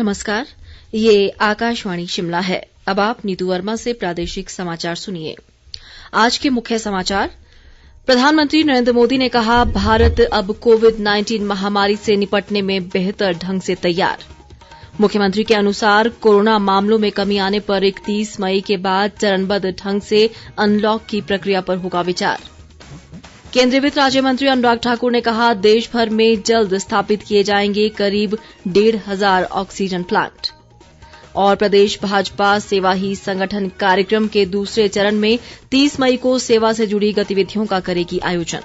नमस्कार, ये आकाशवाणी शिमला है। अब आप नीतू वर्मा से प्रादेशिक समाचार सुनिए। आज के मुख्य समाचार। प्रधानमंत्री नरेंद्र मोदी ने कहा, भारत अब कोविड-19 महामारी से निपटने में बेहतर ढंग से तैयार। मुख्यमंत्री के अनुसार कोरोना मामलों में कमी आने पर 31 मई के बाद चरणबद्ध ढंग से अनलॉक की प्रक्रिया पर होगा विचार। केंद्रीय वित्त राज्य मंत्री अनुराग ठाकुर ने कहा, देश भर में जल्द स्थापित किए जाएंगे करीब 1,500 ऑक्सीजन प्लांट। और प्रदेश भाजपा सेवा ही संगठन कार्यक्रम के दूसरे चरण में 30 मई को सेवा से जुड़ी गतिविधियों का करेगी आयोजन।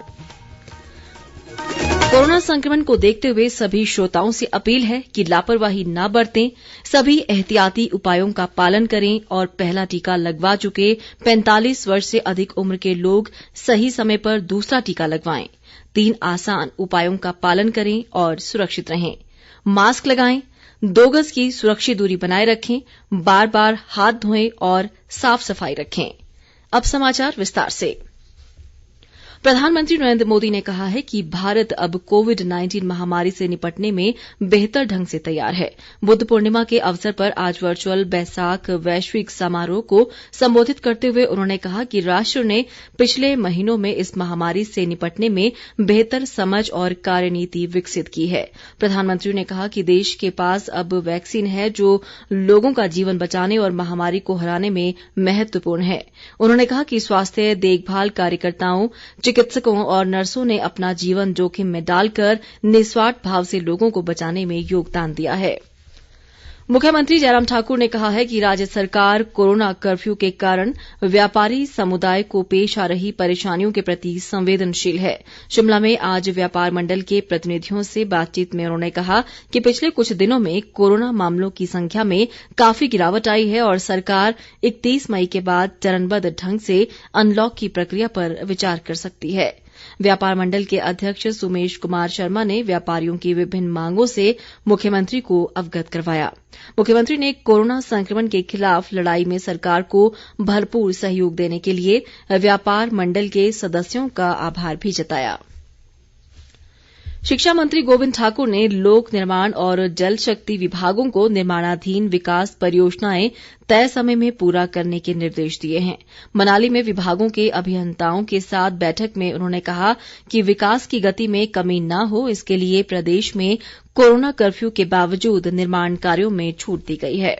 कोरोना संक्रमण को देखते हुए सभी श्रोताओं से अपील है कि लापरवाही न बरतें, सभी एहतियाती उपायों का पालन करें और पहला टीका लगवा चुके 45 वर्ष से अधिक उम्र के लोग सही समय पर दूसरा टीका लगवाएं। 3 आसान उपायों का पालन करें और सुरक्षित रहें। मास्क लगाएं, 2 गज की सुरक्षित दूरी बनाए रखें, बार बार हाथ धोएं और साफ सफाई रखें। अब समाचार विस्तार से। प्रधानमंत्री नरेंद्र मोदी ने कहा है कि भारत अब कोविड-19 महामारी से निपटने में बेहतर ढंग से तैयार है। बुद्ध पूर्णिमा के अवसर पर आज वर्चुअल बैसाख वैश्विक समारोह को संबोधित करते हुए उन्होंने कहा कि राष्ट्र ने पिछले महीनों में इस महामारी से निपटने में बेहतर समझ और कार्यनीति विकसित की है। प्रधानमंत्री ने कहा कि देश के पास अब वैक्सीन है जो लोगों का जीवन बचाने और महामारी को हराने में महत्वपूर्ण है। उन्होंने कहा कि स्वास्थ्य देखभाल कार्यकर्ताओं, चिकित्सकों और नर्सों ने अपना जीवन जोखिम में डालकर निस्वार्थ भाव से लोगों को बचाने में योगदान दिया है। मुख्यमंत्री जयराम ठाकुर ने कहा है कि राज्य सरकार कोरोना कर्फ्यू के कारण व्यापारी समुदाय को पेश आ रही परेशानियों के प्रति संवेदनशील है। शिमला में आज व्यापार मंडल के प्रतिनिधियों से बातचीत में उन्होंने कहा कि पिछले कुछ दिनों में कोरोना मामलों की संख्या में काफी गिरावट आई है और सरकार 31 मई के बाद चरणबद्ध ढंग से अनलॉक की प्रक्रिया पर विचार कर सकती है। व्यापार मंडल के अध्यक्ष सुमेश कुमार शर्मा ने व्यापारियों की विभिन्न मांगों से मुख्यमंत्री को अवगत करवाया। मुख्यमंत्री ने कोरोना संक्रमण के खिलाफ लड़ाई में सरकार को भरपूर सहयोग देने के लिए व्यापार मंडल के सदस्यों का आभार भी जताया। शिक्षा मंत्री गोविंद ठाकुर ने लोक निर्माण और जल शक्ति विभागों को निर्माणाधीन विकास परियोजनाएं तय समय में पूरा करने के निर्देश दिए हैं। मनाली में विभागों के अभियंताओं के साथ बैठक में उन्होंने कहा कि विकास की गति में कमी न हो, इसके लिए प्रदेश में कोरोना कर्फ्यू के बावजूद निर्माण कार्यों में छूट दी गई है।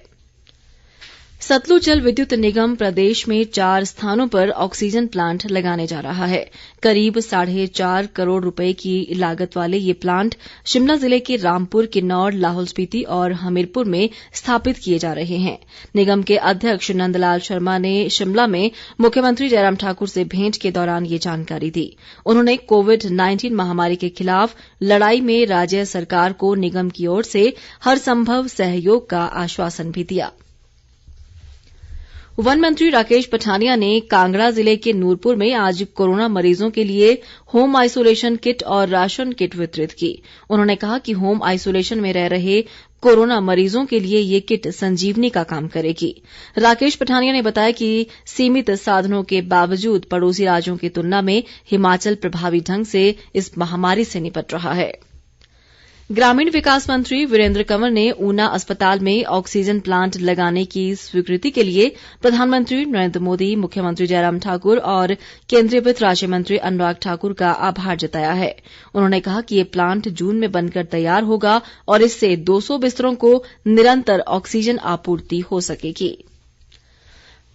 सतलुज जल विद्युत निगम प्रदेश में 4 स्थानों पर ऑक्सीजन प्लांट लगाने जा रहा है। करीब 4.5 करोड़ रुपए की लागत वाले ये प्लांट शिमला जिले के रामपुर, किन्नौर, लाहौल स्पीति और हमीरपुर में स्थापित किए जा रहे हैं। निगम के अध्यक्ष नंदलाल शर्मा ने शिमला में मुख्यमंत्री जयराम ठाकुर से भेंट के दौरान ये जानकारी दी। उन्होंने कोविड-19 महामारी के खिलाफ लड़ाई में राज्य सरकार को निगम की ओर से हर संभव सहयोग का आश्वासन भी दिया। वन मंत्री राकेश पठानिया ने कांगड़ा जिले के नूरपुर में आज कोरोना मरीजों के लिए होम आइसोलेशन किट और राशन किट वितरित की। उन्होंने कहा कि होम आइसोलेशन में रह रहे कोरोना मरीजों के लिए ये किट संजीवनी का काम करेगी। राकेश पठानिया ने बताया कि सीमित साधनों के बावजूद पड़ोसी राज्यों की तुलना में हिमाचल प्रभावी ढंग से इस महामारी से निपट रहा है। ग्रामीण विकास मंत्री वीरेंद्र कंवर ने ऊना अस्पताल में ऑक्सीजन प्लांट लगाने की स्वीकृति के लिए प्रधानमंत्री नरेंद्र मोदी, मुख्यमंत्री जयराम ठाकुर और केंद्रीय वित्त राज्य मंत्री अनुराग ठाकुर का आभार जताया है। उन्होंने कहा कि ये प्लांट जून में बनकर तैयार होगा और इससे 200 बिस्तरों को निरंतर ऑक्सीजन आपूर्ति हो सकेगी।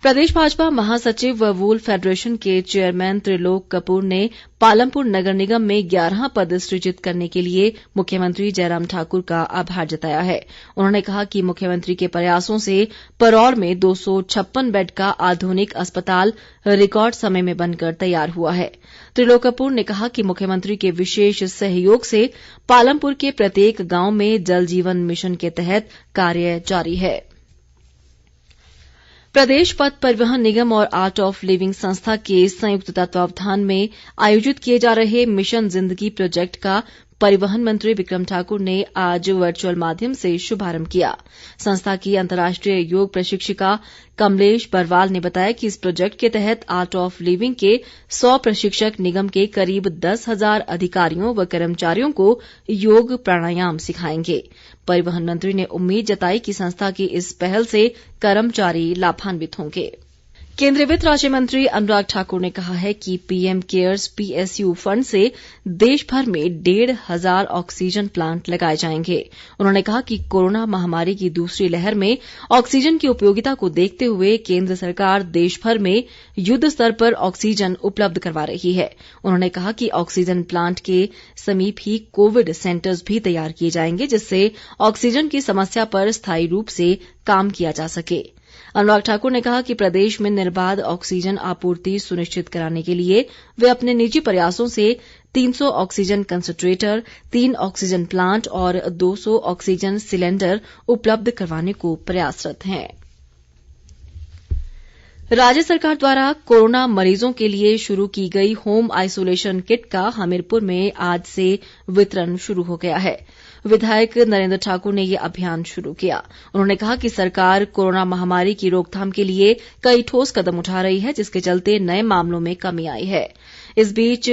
प्रदेश भाजपा महासचिव व वूल फेडरेशन के चेयरमैन त्रिलोक कपूर ने पालमपुर नगर निगम में 11 पद सृजित करने के लिए मुख्यमंत्री जयराम ठाकुर का आभार जताया है। उन्होंने कहा कि मुख्यमंत्री के प्रयासों से परौर में 256 बेड का आधुनिक अस्पताल रिकॉर्ड समय में बनकर तैयार हुआ है। त्रिलोक कपूर ने कहा कि मुख्यमंत्री के विशेष सहयोग से पालमपुर के प्रत्येक गांव में जल जीवन मिशन के तहत कार्य जारी है। प्रदेश पथ परिवहन निगम और आर्ट ऑफ लिविंग संस्था के संयुक्त तत्वावधान में आयोजित किए जा रहे मिशन जिंदगी प्रोजेक्ट का परिवहन मंत्री बिक्रम ठाकुर ने आज वर्चुअल माध्यम से शुभारंभ किया। संस्था की अंतर्राष्ट्रीय योग प्रशिक्षिका कमलेश बरवाल ने बताया कि इस प्रोजेक्ट के तहत आर्ट ऑफ लिविंग के 100 प्रशिक्षक निगम के करीब 10,000 अधिकारियों व कर्मचारियों को योग प्राणायाम सिखाएंगे। परिवहन मंत्री ने उम्मीद जताई कि संस्था की इस पहल से कर्मचारी लाभान्वित होंगे। केंद्रीय वित्त राज्य मंत्री अनुराग ठाकुर ने कहा है कि पीएम केयर्स पीएसयू फंड से देश भर में 1,500 ऑक्सीजन प्लांट लगाए जाएंगे। उन्होंने कहा कि कोरोना महामारी की दूसरी लहर में ऑक्सीजन की उपयोगिता को देखते हुए केंद्र सरकार देश भर में युद्ध स्तर पर ऑक्सीजन उपलब्ध करवा रही है। उन्होंने कहा कि ऑक्सीजन प्लांट के समीप ही कोविड सेंटर्स भी तैयार किए जाएंगे, जिससे ऑक्सीजन की समस्या पर स्थायी रूप से काम किया जा सके। अनुराग ठाकुर ने कहा कि प्रदेश में निर्बाध ऑक्सीजन आपूर्ति सुनिश्चित कराने के लिए वे अपने निजी प्रयासों से 300 ऑक्सीजन कंसंट्रेटर, 3 ऑक्सीजन प्लांट और 200 ऑक्सीजन सिलेंडर उपलब्ध करवाने को प्रयासरत हैं। राज्य सरकार द्वारा कोरोना मरीजों के लिए शुरू की गई होम आइसोलेशन किट का हमीरपुर में आज से वितरण शुरू हो गया है। विधायक नरेंद्र ठाकुर ने ये अभियान शुरू किया। उन्होंने कहा कि सरकार कोरोना महामारी की रोकथाम के लिए कई ठोस कदम उठा रही है, जिसके चलते नए मामलों में कमी आई है। इस बीच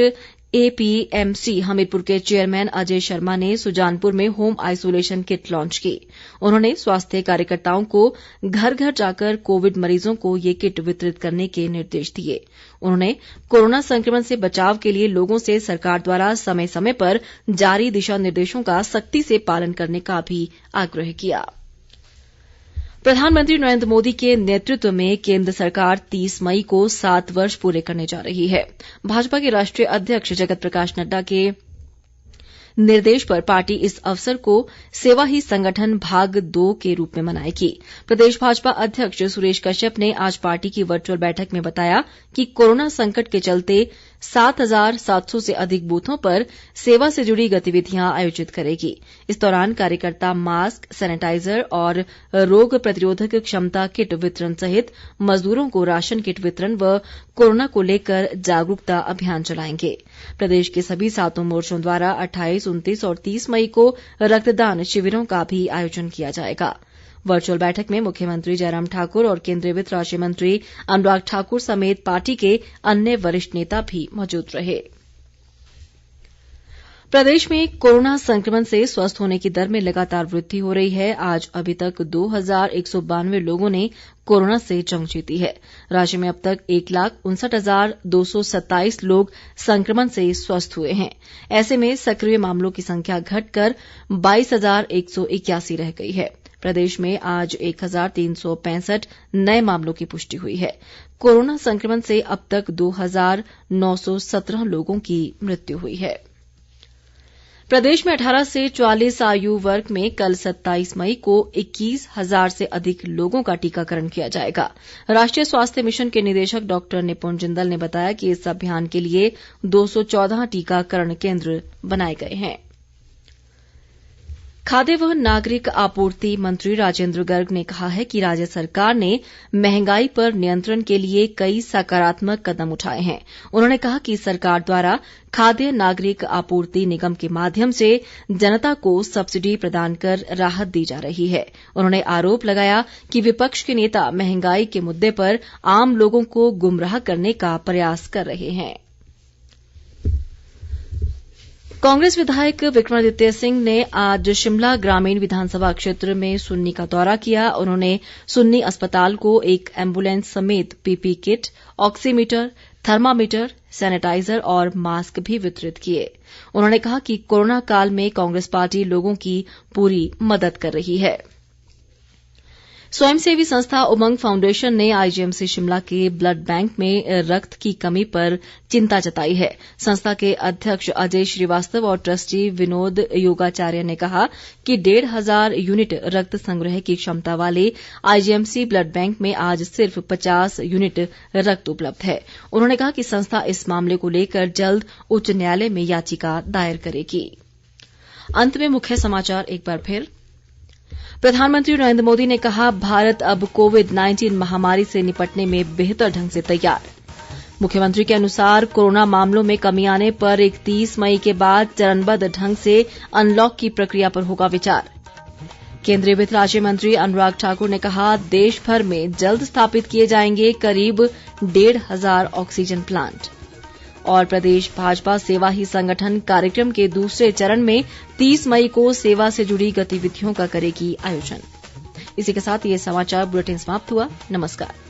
एपीएमसी हमीरपुर के चेयरमैन अजय शर्मा ने सुजानपुर में होम आइसोलेशन किट लॉन्च की। उन्होंने स्वास्थ्य कार्यकर्ताओं को घर घर जाकर कोविड मरीजों को ये किट वितरित करने के निर्देश दिए। उन्होंने कोरोना संक्रमण से बचाव के लिए लोगों से सरकार द्वारा समय समय पर जारी दिशा निर्देशों का सख्ती से पालन करने का भी आग्रह किया। प्रधानमंत्री नरेंद्र मोदी के नेतृत्व में केंद्र सरकार 30 मई को 7 वर्ष पूरे करने जा रही है। भाजपा के राष्ट्रीय अध्यक्ष जगत प्रकाश नड्डा के निर्देश पर पार्टी इस अवसर को सेवा ही संगठन भाग 2 के रूप में मनाएगी। प्रदेश भाजपा अध्यक्ष सुरेश कश्यप ने आज पार्टी की वर्चुअल बैठक में बताया कि कोरोना संकट के चलते 7,700 से अधिक बूथों पर सेवा से जुड़ी गतिविधियां आयोजित करेगी। इस दौरान कार्यकर्ता मास्क, सैनिटाइजर और रोग प्रतिरोधक क्षमता किट वितरण सहित मजदूरों को राशन किट वितरण व कोरोना को लेकर जागरूकता अभियान चलाएंगे। प्रदेश के सभी 7 मोर्चों द्वारा 28, 29 और 30 मई को रक्तदान शिविरों का भी आयोजन किया जाएगा। वर्चुअल बैठक में मुख्यमंत्री जयराम ठाकुर और केंद्रीय वित्त राज्य मंत्री अनुराग ठाकुर समेत पार्टी के अन्य वरिष्ठ नेता भी मौजूद रहे। प्रदेश में कोरोना संक्रमण से स्वस्थ होने की दर में लगातार वृद्धि हो रही है। आज अभी तक 2,192 लोगों ने कोरोना से जंग जीती है। राज्य में अब तक 1,59,227 लोग संक्रमण से स्वस्थ हुए हैं। ऐसे में सक्रिय मामलों की संख्या घटकर 22,181 रह गई है। प्रदेश में आज 1,365 नए मामलों की पुष्टि हुई है। कोरोना संक्रमण से अब तक 2,917 लोगों की मृत्यु हुई है। प्रदेश में 18 से 44 आयु वर्ग में कल 27 मई को 21,000 से अधिक लोगों का टीकाकरण किया जाएगा। राष्ट्रीय स्वास्थ्य मिशन के निदेशक डॉक्टर निपुण जिंदल ने बताया कि इस अभियान के लिए 214 टीकाकरण केंद्र बनाए गए हैं। खाद्य व नागरिक आपूर्ति मंत्री राजेंद्र गर्ग ने कहा है कि राज्य सरकार ने महंगाई पर नियंत्रण के लिए कई सकारात्मक कदम उठाए हैं। उन्होंने कहा कि सरकार द्वारा खाद्य नागरिक आपूर्ति निगम के माध्यम से जनता को सब्सिडी प्रदान कर राहत दी जा रही है। उन्होंने आरोप लगाया कि विपक्ष के नेता महंगाई के मुद्दे पर आम लोगों को गुमराह करने का प्रयास कर रहे हैं। कांग्रेस विधायक विक्रमादित्य सिंह ने आज शिमला ग्रामीण विधानसभा क्षेत्र में सुन्नी का दौरा किया। उन्होंने सुन्नी अस्पताल को एक एम्बुलेंस समेत PP kit, oximeter, thermometer, sanitiser और मास्क भी वितरित किए। उन्होंने कहा कि कोरोना काल में कांग्रेस पार्टी लोगों की पूरी मदद कर रही है। स्वयंसेवी संस्था उमंग फाउंडेशन ने आईजीएमसी शिमला के ब्लड बैंक में रक्त की कमी पर चिंता जताई है। संस्था के अध्यक्ष अजय श्रीवास्तव और ट्रस्टी विनोद योगाचार्य ने कहा कि 1,500 यूनिट रक्त संग्रह की क्षमता वाले आईजीएमसी ब्लड बैंक में आज सिर्फ 50 यूनिट रक्त उपलब्ध है। उन्होंने कहा कि संस्था इस मामले को लेकर जल्द उच्च न्यायालय में याचिका दायर करेगी। अंत में मुख्य समाचार एक बार फिर। प्रधानमंत्री नरेंद्र मोदी ने कहा, भारत अब कोविड-19 महामारी से निपटने में बेहतर ढंग से तैयार। मुख्यमंत्री के अनुसार कोरोना मामलों में कमी आने पर 31 मई के बाद चरणबद्ध ढंग से अनलॉक की प्रक्रिया पर होगा विचार। केंद्रीय वित्त राज्य मंत्री अनुराग ठाकुर ने कहा, देश भर में जल्द स्थापित किए जाएंगे करीब 1,500 ऑक्सीजन प्लांट। और प्रदेश भाजपा सेवा ही संगठन कार्यक्रम के दूसरे चरण में 30 मई को सेवा से जुड़ी गतिविधियों का करेगी आयोजन। इसी के साथ ये समाचार बुलेटिन समाप्त हुआ। नमस्कार।